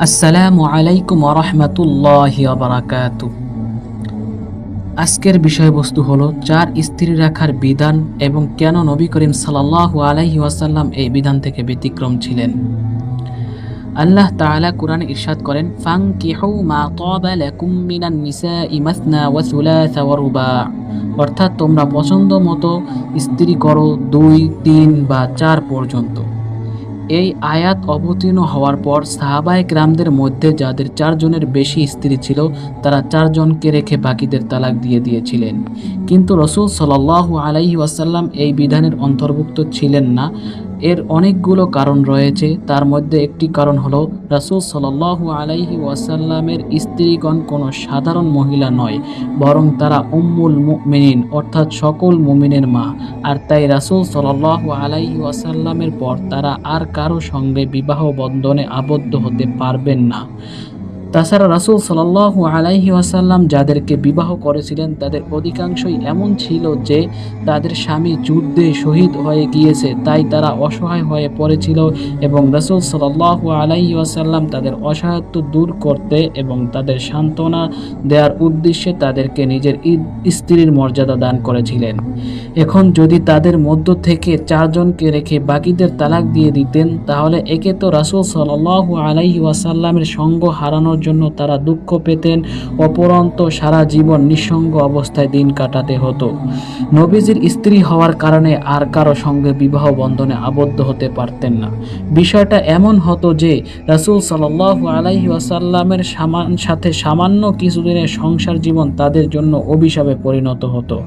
আসসালামু আলাইকুম ওয়া রাহমাতুল্লাহি ওয়া বারাকাতুহু। আজকের বিষয়বস্তু হলো চার স্ত্রী রাখার বিধান এবং কেন নবী করিম সাল্লাল্লাহু আলাইহি ওয়াসাল্লাম এই বিধান থেকে ব্যতিক্রম ছিলেন। আল্লাহ তাআলা কুরআনে ইরশাদ করেন, ফানকিহু মা তাবা লাকুম মিনান নিসাই মাসনা ওয়া সুলাসা ওয়া রুবা, অর্থাৎ তোমরা পছন্দ মতো স্ত্রী করো 2, 3 বা 4 পর্যন্ত। এই আয়াত অবতীর্ণ হওয়ার পর সাহাবায়ে কেরামদের মধ্যে যাদের 4 জনের বেশি স্ত্রী ছিল তারা 4 জনকে রেখে বাকিদের তালাক দিয়ে দিয়েছিলেন। কিন্তু রাসূল সাল্লাল্লাহু আলাইহি ওয়াসাল্লাম এই বিধানের অন্তর্ভুক্ত ছিলেন না। এর অনেকগুলো কারণ রয়েছে। তার মধ্যে একটি কারণ হলো রাসূল সাল্লাল্লাহু আলাইহি ওয়াসাল্লামের স্ত্রীগণ কোনো সাধারণ মহিলা নয়, বরং তারা উম্মুল মুমিনিন অর্থাৎ সকল মুমিনের মা। আর তাই রাসূল সাল্লাল্লাহু আলাইহি ওয়াসাল্লামের পর তারা আর কারো সঙ্গে বিবাহ বন্ধনে আবদ্ধ হতে পারবেন না। তাছাড়া রাসূল সাল্লাল্লাহু আলাইহি ওয়াসাল্লাম যাদেরকে বিবাহ করেছিলেন তাদের অধিকাংশই এমন ছিল যে তাদের স্বামী যুদ্ধে শহীদ হয়ে গিয়েছে, তাই তারা অসহায় হয়ে পড়েছিল এবং রাসূল সাল্লাল্লাহু আলাইহি ওয়াসাল্লাম তাদের অসহায়ত্ব দূর করতে এবং তাদের সান্ত্বনা দেওয়ার উদ্দেশ্যে তাদেরকে নিজের স্ত্রীর মর্যাদা দান করেছিলেন। এখন যদি তাদের মধ্য থেকে 4 জনকে রেখে বাকিদের তালাক দিয়ে দিতেন তাহলে একে তো রাসূল সাল্লাল্লাহু আলাইহি ওয়াসাল্লামের সঙ্গ হারানোর জন্য তারা দুঃখ পেতেন, অপরন্ত সারা জীবন নিঃসঙ্গ অবস্থায় দিন কাটাতে হতো। নবীজির স্ত্রী হওয়ার কারণে আর কারো সঙ্গে বিবাহ বন্ধনে আবদ্ধ হতে পারতেন না। বিষয়টা এমন হতো যে রাসূল সাল্লাল্লাহু আলাইহি ওয়াসাল্লামের সাথে সামান্য কিছুদিনের সংসার জীবন তাদের জন্য অভিশাপে পরিণত হতো।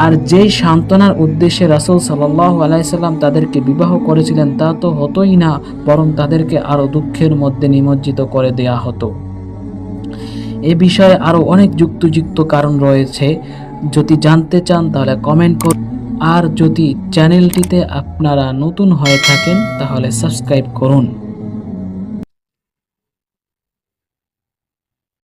আর যেই সান্ত্বনার উদ্দেশ্যে রাসূল সাল্লাল্লাহু আলাইহি সাল্লাম তাদেরকে বিবাহ করেছিলেন তা তো হতোই না, বরং তাদেরকে আরো দুঃখের মধ্যে নিমজ্জিত করে দেয়া হতো। এ বিষয়ে আরো অনেক যুক্তিযুক্ত কারণ রয়েছে। যদি জানতে চান তাহলে কমেন্ট করুন, আর যদি চ্যানেলটিতে আপনারা নতুন হয়ে থাকেন তাহলে সাবস্ক্রাইব করুন।